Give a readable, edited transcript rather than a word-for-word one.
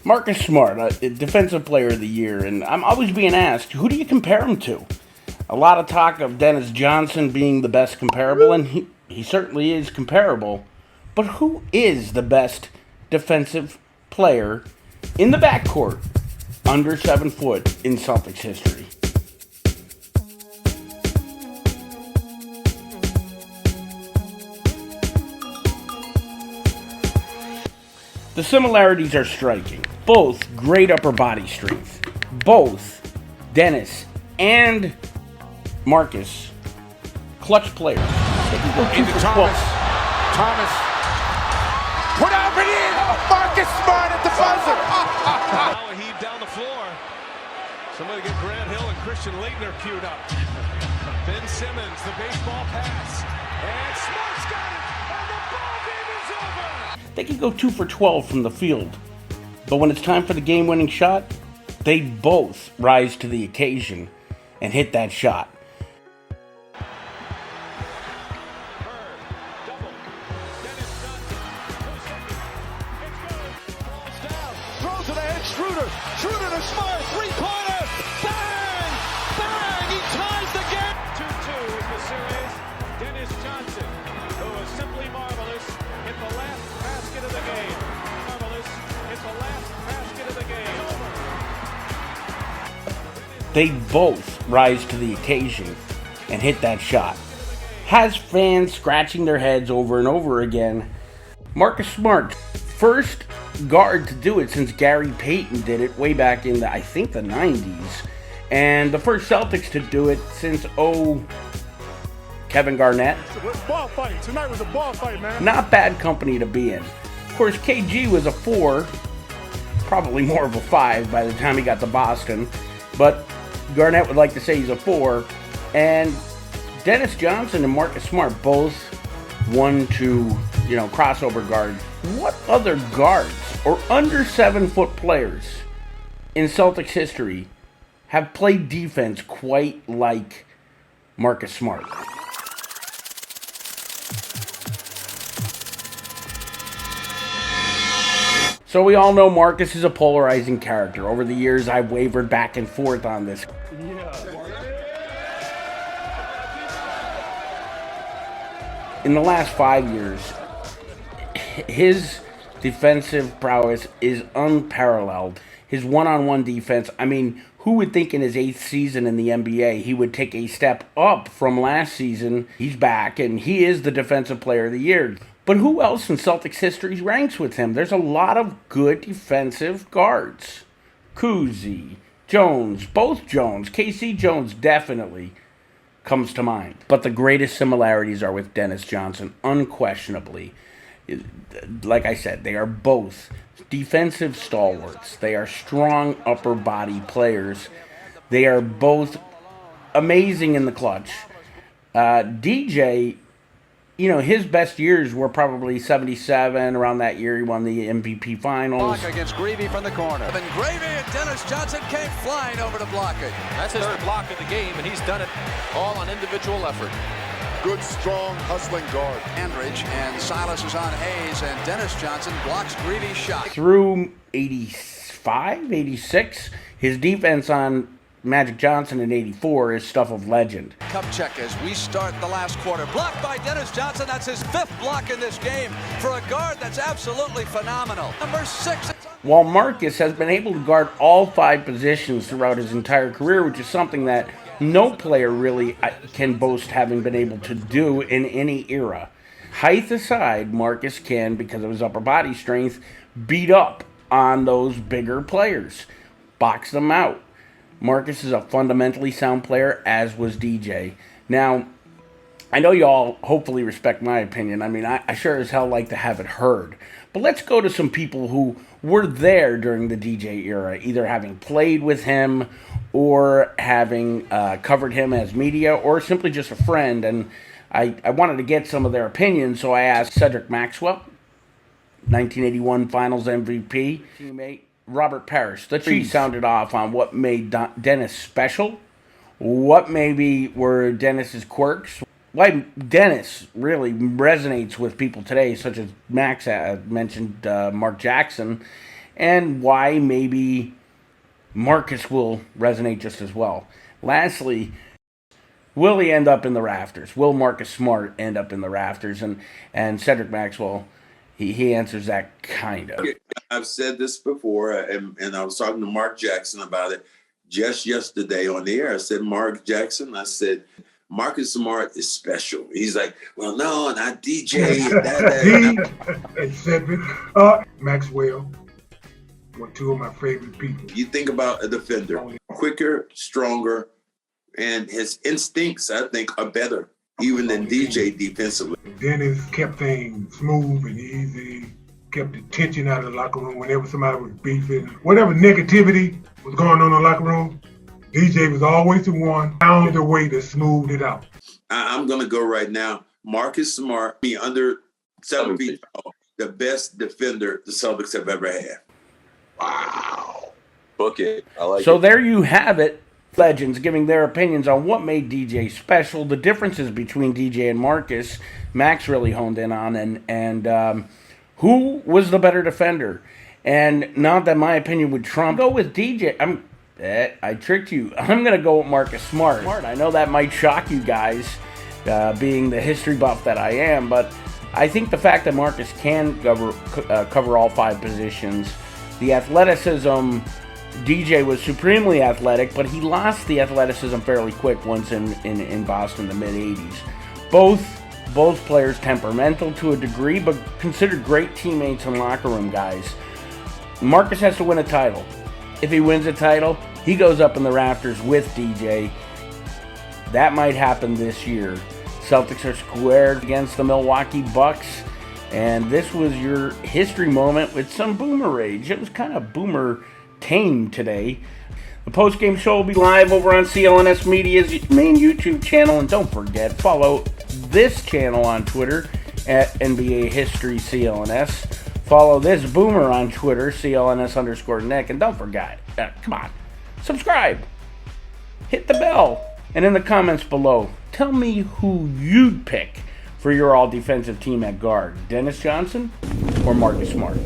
Marcus Smart, Defensive Player of the Year, and I'm always being asked, who do you compare him to? A lot of talk of Dennis Johnson being the best comparable, and he certainly is comparable. But who is the best defensive player in the backcourt under 7 foot in Celtics history? The similarities are striking. Both great upper body strength. Both Dennis and Marcus, clutch players. Into Thomas. Thomas. Put up and in. Marcus Smart at the buzzer. Now a heave down the floor. Somebody get Grant Hill and Christian Laettner queued up. Ben Simmons, the baseball pass. And Smart's got it. And the ball game is over. They can go 2 for 12 from the field. But when it's time for the game-winning shot, they both rise to the occasion and hit that shot. Throws it ahead, Schroeder. Schroeder to Smart, three-pointer. Bang! Bang! He ties the game. 2-2 is the series. Dennis Johnson, who was simply marvelous, hit the last basket of the game. Marvelous, hit the last basket of the game. They both rise to the occasion and hit that shot. Has fans scratching their heads over and over again. Marcus Smart, first guard to do it since Gary Payton did it way back in the 90s. And the first Celtics to do it since, Kevin Garnett. Ball fight. Tonight was a ball fight, man. Not bad company to be in. Of course, KG was a 4, probably more of a 5 by the time he got to Boston. But Garnett would like to say he's a 4. And Dennis Johnson and Marcus Smart both 1-2, crossover guards. What other guards or under 7 foot players in Celtics history have played defense quite like Marcus Smart? So we all know Marcus is a polarizing character. Over the years, I've wavered back and forth on this. In the last 5 years, his defensive prowess is unparalleled. His one-on-one defense, who would think in his 8th season in the NBA he would take a step up from last season? He's back, and he is the Defensive Player of the Year. But who else in Celtics history ranks with him? There's a lot of good defensive guards. Cousy, Jones, both Jones, KC Jones definitely comes to mind. But the greatest similarities are with Dennis Johnson, unquestionably. Like I said, they are both defensive stalwarts. They are strong upper body players. They are both amazing in the clutch. DJ, his best years were probably 77. Around that year, he won the MVP Finals. Block against Greavy from the corner. And Greavy and Dennis Johnson came flying over to block it. That's his third block of the game, and he's done it all on individual effort. Good, strong, hustling guard. Andridge and Silas is on Hayes, and Dennis Johnson blocks Greavy's shot. Through 85, 86, his defense on Magic Johnson in 84 is stuff of legend. Cup check as we start the last quarter. Blocked by Dennis Johnson. That's his 5th block in this game for a guard that's absolutely phenomenal. Number 6. While Marcus has been able to guard all 5 positions throughout his entire career, which is something that no player really can boast having been able to do in any era. Height aside, Marcus can, because of his upper body strength, beat up on those bigger players, box them out. Marcus is a fundamentally sound player, as was DJ. Now, I know you all hopefully respect my opinion. I sure as hell like to have it heard. But let's go to some people who were there during the DJ era, either having played with him or having covered him as media or simply just a friend. And I wanted to get some of their opinions, so I asked Cedric Maxwell, 1981 Finals MVP, teammate Robert Parrish. The Chiefs sounded off on what made Dennis special, what maybe were Dennis's quirks, why Dennis really resonates with people today, such as Max mentioned Mark Jackson, and why maybe Marcus will resonate just as well. Lastly, will he end up in the rafters? Will Marcus Smart end up in the rafters? And Cedric Maxwell, he answers that kind of. I've said this before, and I was talking to Mark Jackson about it just yesterday on the air. I said, Mark Jackson, I said, Marcus Smart is special. He's like, well, no, not DJ. And Cedric, Maxwell were two of my favorite people. You think about a defender, quicker, stronger, and his instincts, I think, are better even than DJ defensively. Dennis kept things smooth and easy, kept the tension out of the locker room whenever somebody was beefing. Whatever negativity was going on in the locker room, DJ was always the one found a way to smooth it out. I'm going to go right now. Marcus Smart, under 7 feet tall, the best defender the Celtics have ever had. Wow. Book it. I like it. So there you have it. Legends giving their opinions on what made DJ special, the differences between DJ and Marcus. Max really honed in on, and who was the better defender. And not that my opinion would trump. Go with DJ. I tricked you. I'm going to go with Marcus Smart. I know that might shock you guys, being the history buff that I am, but I think the fact that Marcus can cover all 5 positions, the athleticism. DJ was supremely athletic, but he lost the athleticism fairly quick once in Boston in the mid-'80s. Both players temperamental to a degree, but considered great teammates and locker room guys. Marcus has to win a title. If he wins a title, he goes up in the rafters with DJ. That might happen this year. Celtics are squared against the Milwaukee Bucks, and this was your history moment with some boomer rage. It was kind of boomer tame today. The post-game show will be live over on CLNS Media's main YouTube channel, and don't forget, follow this channel on Twitter at NBA History CLNS. Follow this boomer on Twitter, CLNS_Nick, and don't forget, come on, subscribe, hit the bell, and in the comments below, tell me who you'd pick for your all-defensive team at guard, Dennis Johnson or Marcus Smart.